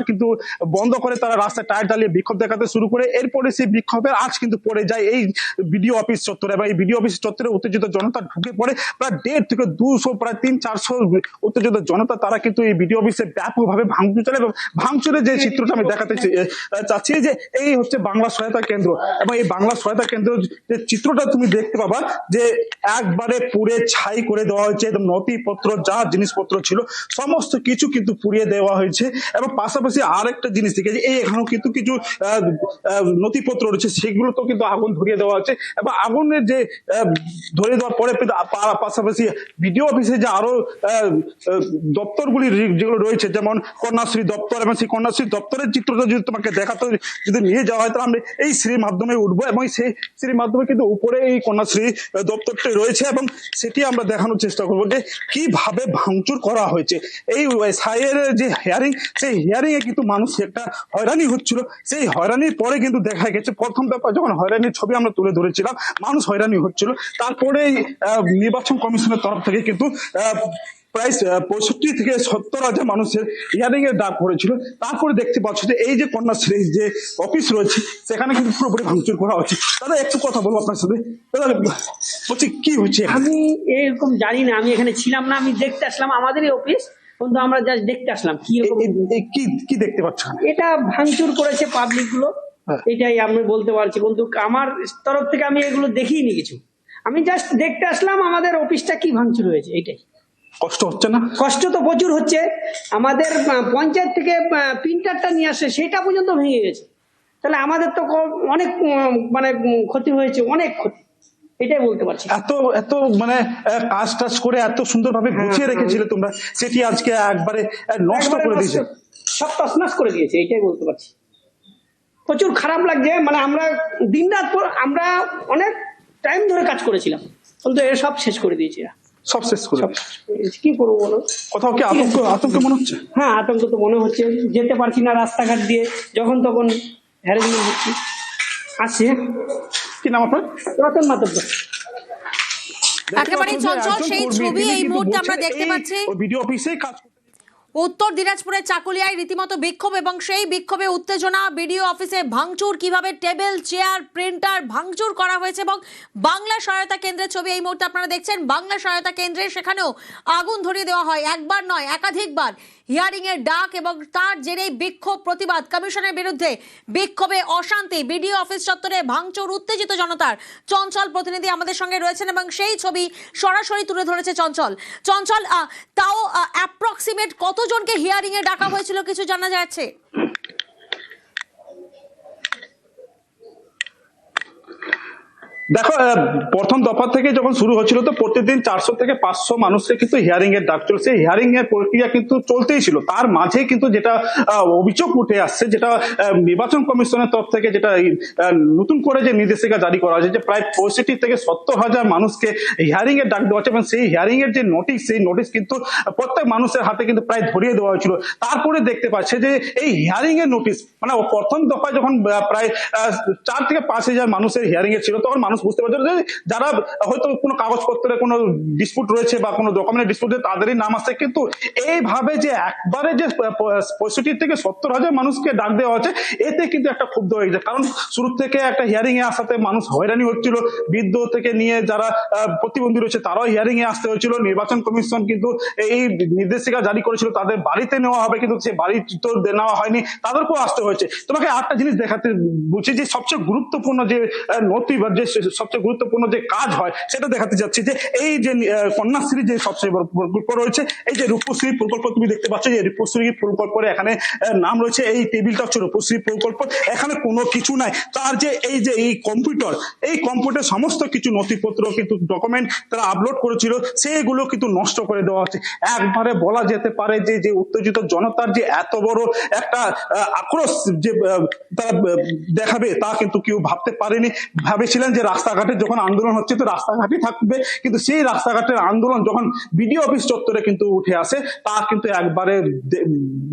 কিন্তু বন্ধ করে তারা রাস্তায় টায়ার জ্বালিয়ে বিক্ষোভ দেখাতে শুরু করে। এরপরে সেই বিক্ষোভের আজ কিন্তু পড়ে যায় এই বিডিও অফিস চত্বরে, এবং এই বিডিও অফিস চত্বরে উত্তেজিত জনতা ঢুকে পড়ে। প্রায় 150 থেকে 200 প্রায় 300-400 উত্তেজিত জনতা তারা কিন্তু এই বিডিও অফিসে ব্যাপকভাবে ভাঙচুর চালায়। এবং ভাঙচুরের যে চিত্রটা আমি দেখাতে চাচ্ছি যে এই হচ্ছে বাংলা সহায়তা কেন্দ্র, এবং এই বাংলা সহায়তা কেন্দ্র যে চিত্রটা তুমি দেখতে পাবা যে একবারে পুড়ে ছাই করে দেওয়া হয়েছে। একদম নথিপত্র যা জিনিসপত্র ছিল সমস্ত কিছু কিন্তু পুড়িয়ে দেওয়া হয়েছে। এবং পাশাপাশি আরেকটা জিনিস দেখেছি, এই এখানেও কিন্তু কিছু নথিপত্র রয়েছে, সেগুলো তো কিন্তু আগুন ধরিয়ে দেওয়া হচ্ছে। এবং আগুনের যে ধরিয়ে দেওয়ার পরে পাশাপাশি বিডিও অফিসে যে আরো দপ্তরগুলি যেগুলো রয়েছে, যেমন কন্যাশ্রী দপ্তর, এবং সেই কন্যাশ্রী দপ্তরের চিত্রটা যদি তোমাকে দেখাতে যদি নিয়ে যাওয়া হয় তাহলে আমরা এই শ্রীর মাধ্যমে উঠবো, এবং সেই শ্রীর মাধ্যমে কিন্তু উপরে এই কন্যাশ্রী দপ্তরটি রয়েছে, এবং সেটি আমরা দেখানোর চেষ্টা করবো যে কিভাবে ভাঙচুর করা হয়েছে। এই সাইয়ের যে হিয়ারিং, সেই হিয়ারিং এ কিন্তু মানুষ একটা হয়রানি হচ্ছিল। সেই হয়রানির পরে কিন্তু দেখা গেছে প্রথম ব্যাপার যখন হয়রানির ছবি আমরা তুলে ধরেছিলাম, মানুষ হয়রানি হচ্ছিল। তারপরে নির্বাচন কমিশনের তরফ থেকে কিন্তু প্রায় 65 থেকে 70,000 মানুষের হিয়ারিং এর ডাক পড়েছিল। তারপরে দেখতে পাচ্ছ যে এই যে কন্যাশ্রী যে অফিস রয়েছে সেখানে কিন্তু পুরোপুরি ভাঙচুর করা হচ্ছে। দাদা একটু কথা বলবো আপনার সাথে। দাদা বলছি কি হচ্ছে? আমি এরকম জানি না, আমি এখানে ছিলাম না, আমি দেখতে আসলাম আমাদেরই অফিস, কিন্তু আমরা জাস্ট দেখতে আসলাম কি দেখতে পাচ্ছ। এটা ভাঙচুর করেছে পাবলিক গুলো, এটাই আমি বলতে পারছি। কিন্তু আমার তরফ থেকে আমি এগুলো দেখিনি কিছু, আমি জাস্ট দেখতে আসলাম আমাদের অফিসটা কি ভাঙচুর হয়েছে। এটাই। কষ্ট হচ্ছে না? কষ্ট তো প্রচুর হচ্ছে। আমাদের পঞ্চায়েত থেকে প্রিন্টারটা নিয়ে আসে, সেটা পর্যন্ত ভেঙে গেছে। তাহলে আমাদের তো অনেক মানে ক্ষতি হয়েছে, অনেক ক্ষতি। এটাই বলতে পারছি। এত মানে কাজ টাজ করে এত সুন্দরভাবে গুছিয়ে রেখেছিলে তোমরা, সেটি আজকে একবারে নষ্ট করে দিয়েছে, সব তছনছ করে দিয়েছে। এটাই বলতে পারছি। প্রচুর খারাপ লাগছে। মানে আমরা দিনরাত আমরা অনেক টাইম ধরে কাজ করেছিলাম, কিন্তু এর সব শেষ করে দিয়েছি। সব শেষ করে কি করবো বলো? কোথাও কি আতঙ্ক মনে হচ্ছে? হ্যাঁ, আতঙ্ক তো মনে হচ্ছে। যেতে পারছি না রাস্তাঘাট দিয়ে, যখন তখন হ্যারাসমেন্ট হচ্ছে। আসছে। কি নাম আপনার? রতন মাতব্য। একেবারে চঞ্চল সেই ছবি এই মুহূর্তে আমরা দেখতে পাচ্ছি। ভিডিও অফিসে কাজ উত্তর দিনাজপুরের চাকুলিয়ায় রীতিমতো বিক্ষোভ, এবং সেই বিক্ষোভে উত্তেজনা। বিডিও অফিসে ভাঙচুর, কিভাবে টেবিল চেয়ার প্রিন্টার ভাঙচুর করা হয়েছে। এবং বাংলা সহায়তা কেন্দ্রের ছবি এই মুহূর্তে আপনারা দেখছেন। বাংলা সহায়তা কেন্দ্রে সেখানেও আগুন ধরিয়ে দেওয়া হয়, একবার নয় একাধিকবার। হিয়ারিং এর ডাক এবং তার জেরেই বিক্ষোভ, প্রতিবাদ, কমিশনের বিরুদ্ধে বিক্ষোভে অশান্তি। বিডিও অফিস চত্বরে ভাঙচুর, উত্তেজিত জনতার। চঞ্চল প্রতিনিধি আমাদের সঙ্গে রয়েছেন এবং সেই ছবি সরাসরি তুলে ধরেছে চঞ্চল। চঞ্চল, তাও অ্যাপ্রক্সিমেট কতজনকে হিয়ারিং এ ডাকা হয়েছিল কিছু জানা যাচ্ছে? দেখো, প্রথম দফা থেকে যখন শুরু হচ্ছিল তো প্রতিদিন 400 থেকে 500 মানুষকে কিন্তু হিয়ারিং এর ডাক চলছে। হিয়ারিং এর প্রক্রিয়া কিন্তু চলতেই ছিল। তার মাঝে কিন্তু যেটা অভিযোগ উঠে আসছে, যেটা নির্বাচন কমিশনের তরফ থেকে যেটা নতুন করে যে নির্দেশিকা জারি করা হয়েছে, যে প্রায় 65 থেকে 70,000 মানুষকে হিয়ারিং এর ডাক দেওয়া হচ্ছে, এবং সেই হিয়ারিং এর যে নোটিশ, সেই নোটিশ কিন্তু প্রত্যেক মানুষের হাতে কিন্তু প্রায় ধরিয়ে দেওয়া হয়েছিল। তারপরে দেখতে পাচ্ছে যে এই হিয়ারিং এর নোটিশ মানে প্রথম দফায় যখন প্রায় 4 থেকে 5,000 মানুষের হিয়ারিং এ ছিল, তখন মানুষ বুঝতে পারছে যে যারা হয়তো কোনো কাগজপত্রে কোনো ডিসপুট রয়েছে বা কোনো ডকুমেন্টের ডিসপুট, তাদেরই নাম আসছে। কিন্তু এইভাবে যে একবারে যে 65 থেকে 70,000 মানুষকে ডাক দেওয়া হচ্ছে, এতে কিন্তু একটা ক্ষুব্ধ হয়ে যায়। কারণ শুরু থেকে একটা হিয়ারিং এ আসাতে মানুষ হয়রানি হচ্ছিল। বৃদ্ধ থেকে নিয়ে যারা প্রতিবন্ধী রয়েছে তারাও হিয়ারিং এ আসতে হয়েছিল। নির্বাচন কমিশন কিন্তু এই নির্দেশিকা জারি করেছিল তাদের বাড়িতে নেওয়া হবে, কিন্তু সে বাড়ি তো নেওয়া হয়নি, তাদেরকেও আসতে হয়েছে। তোমাকে একটা জিনিস দেখাতে বলছি, যে সবচেয়ে গুরুত্বপূর্ণ যে নথি বা যে সবচেয়ে গুরুত্বপূর্ণ যে কাজ হয় সেটা দেখাতে যাচ্ছি। যে এই যে কন্যাশ্রী যে সবচেয়ে বড় প্রকল্প রয়েছে, এই যে রূপশ্রী প্রকল্প তুমি দেখতে পাচ্ছ, যে রূপশ্রী প্রকল্পের এখানে নাম রয়েছে, এই টেবিলটা হচ্ছে রূপশ্রী প্রকল্প। এখানে কোনো কিছু নাই। তার যে এই কম্পিউটার, এই কম্পিউটার সমস্ত কিছু নথিপত্র কিন্তু ডকুমেন্ট তারা আপলোড করেছিল, সেগুলো কিন্তু নষ্ট করে দেওয়া হচ্ছে। একবারে বলা যেতে পারে যে উত্তেজিত জনতার যে এত বড় একটা আক্রোশ যে তারা দেখাবে, তা কিন্তু কেউ ভাবতে পারেনি। ভেবেছিলেন যে রাস্তাঘাটে যখন আন্দোলন হচ্ছে তো রাস্তাঘাটই থাকবে, কিন্তু সেই রাস্তাঘাটের আন্দোলন যখন বিডিও অফিস চত্বরে কিন্তু উঠে আসে তা কিন্তু একবারে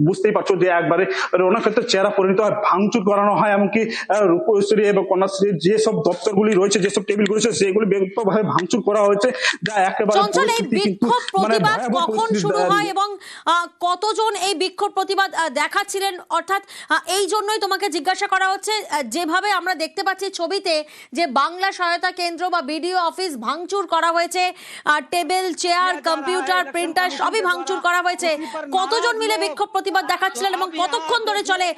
বুঝতেই পারছো যে একবারে রণক্ষেত্রে চেহারা পরিণত হয়, ভাঙচুর করানো হয়, এমনকি রূপশ্রী এবং কন্যাশ্রী যেসব দপ্তরগুলি রয়েছে, যেসব টেবিলগুলি রয়েছে সেগুলি ব্যাপকভাবে ভাঙচুর করা হয়েছে, যা একেবারে চঞ্চল, এই পরিস্থিতি কিন্তু বিক্ষোভ প্রতিবাদ ভয়াবহ কখন পরিস্থিতি শুরু হয় এবং কতজন এই বিক্ষোভ প্রতিবাদ দেখাচ্ছিলেন? অর্থাৎ এই জন্যই তোমাকে জিজ্ঞাসা করা হচ্ছে, যেভাবে আমরা দেখতে পাচ্ছি ছবিতে যে বাংলা সহায়তা কেন্দ্র বা বিডিও অফিস ভাঙচুর করা হয়েছে, টেবিল চেয়ার কম্পিউটার প্রিন্টার সবই ভাঙচুর করা হয়েছে, কতজন মিলে বিক্ষোভ প্রতিবাদ দেখাচ্ছিলেন এবং কতক্ষণ ধরে চলে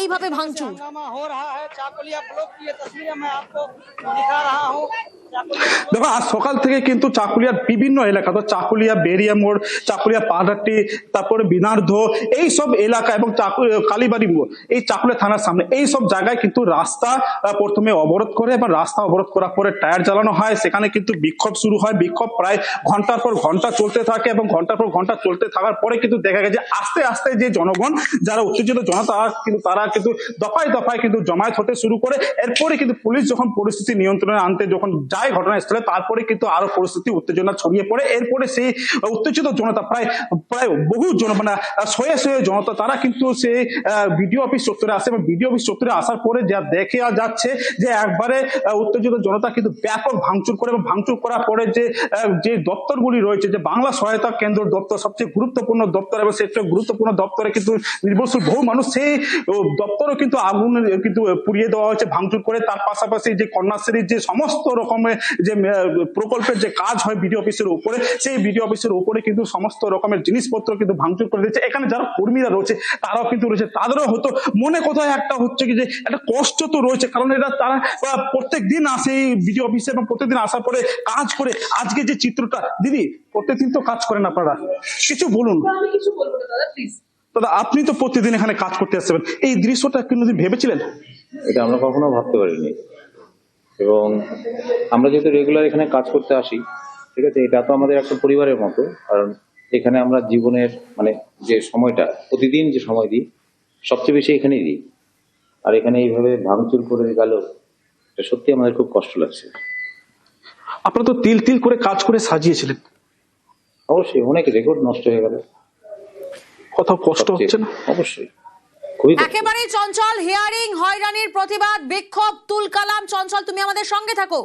এইভাবে ভাঙচুর? हो रहा है चाकुलिया ब्लॉक की ये तस्वीरें मैं आपको दिखा रहा हूँ। দেখো আজ সকাল থেকে কিন্তু চাকুলিয়ার বিভিন্ন এলাকা, তো চাকুলিয়া বেরিয়া মোড়, চাকুলিয়া পাহাড়টি, তারপরে বিনার্ধ, এই সব এলাকা এবং কালীবাড়ি মোড়, এই চাকুলিয়া থানার সামনে এই সব জায়গায় কিন্তু রাস্তা প্রথমে অবরোধ করে এবং রাস্তা অবরোধ করার পরে টায়ার জ্বালানো হয়, সেখানে কিন্তু বিক্ষোভ শুরু হয়। বিক্ষোভ প্রায় ঘন্টার পর ঘন্টা চলতে থাকে এবং ঘন্টার পর ঘন্টা চলতে থাকার পরে কিন্তু দেখা গেছে আস্তে আস্তে যে জনগণ, যারা উত্তেজিত জনতা তারা কিন্তু দফায় দফায় কিন্তু জমায়েত হতে শুরু করে। এরপরে কিন্তু পুলিশ যখন পরিস্থিতি নিয়ন্ত্রণে আনতে যখন যায় ঘটনাস্থলে, তারপরে কিন্তু আরো পরিস্থিতি উত্তেজনা ছড়িয়ে পড়ে। এরপরে সেই উত্তেজিত জনতা প্রায় বহু মানে শয়ে শয়ে জনতা তারা কিন্তু সেই বিডিও অফিস চত্বরে আসে এবং বিডিও অফিস চত্বরে আসার পরে যা দেখে যাচ্ছে যে একবারে উত্তেজিত জনতা কিন্তু ব্যাপক ভাঙচুর করে এবং ভাঙচুর করার পরে যে দপ্তরগুলি রয়েছে, যে বাংলা সহায়তা কেন্দ্র দপ্তর সবচেয়ে গুরুত্বপূর্ণ দপ্তর এবং সেটা গুরুত্বপূর্ণ দপ্তরে কিন্তু নির্ভরশীল বহু মানুষ, সেই দপ্তরও কিন্তু আগুন কিন্তু পুড়িয়ে দেওয়া হয়েছে ভাঙচুর করে। তার পাশাপাশি যে কন্যাশ্রীর যে সমস্ত রকমের যে প্রকল্পের যে কাজ হয় বিডিও অফিসের উপরে, সেই বিডিও অফিসের উপরে কিন্তু সমস্ত রকমের জিনিসপত্র কিন্তু ভাঙচুর করে দিচ্ছে। এখানে যারা কর্মীরা রয়েছে তারাও কিন্তু রয়েছে, তাদেরও হয়তো মনে কোথায় একটা হচ্ছে কি যে একটা কষ্ট তো রয়েছে, কারণ এটা তারা প্রত্যেক দিন আসে এই বিডিও অফিসে এবং প্রত্যেকদিন আসার পরে কাজ করে। আজকে যে চিত্রটা, দিদি প্রত্যেকদিন তো কাজ করেন আপনারা, কিছু বলুন। আমি কিছু বলবো না দাদা, প্লিজ। দাদা আপনি তো প্রতিদিন এখানে কাজ করতে আসছেন, এই দৃশ্যটা কোনোদিন ভেবেছিলেন? এটা আমরা কখনো ভাবতে পারিনি, এবং আমরা যেহেতু রেগুলার এখানে কাজ করতে আসি, ঠিক আছে, এটা তো আমাদের একটা পরিবারের মতো, কারণ এখানে আমরা জীবনের মানে যে সময়টা প্রতিদিন যে সময় দিই সবচেয়ে বেশি এখানেই দিই, আর এখানে এইভাবে ভাঙচুর করে গেল, এটা সত্যি আমাদের খুব কষ্ট লাগছে। আপনারা তো তিল তিল করে কাজ করে সাজিয়েছিলেন, অবশ্যই অনেক রেকর্ড নষ্ট হয়ে গেল, কোথাও কষ্ট হচ্ছে না? অবশ্যই খুবই কষ্ট। একেবারেই চঞ্চল, হিয়ারিং হয়রানির প্রতিবাদ বিক্ষোভ তুলকালাম। চঞ্চল, তুমি আমাদের সঙ্গে থাকো।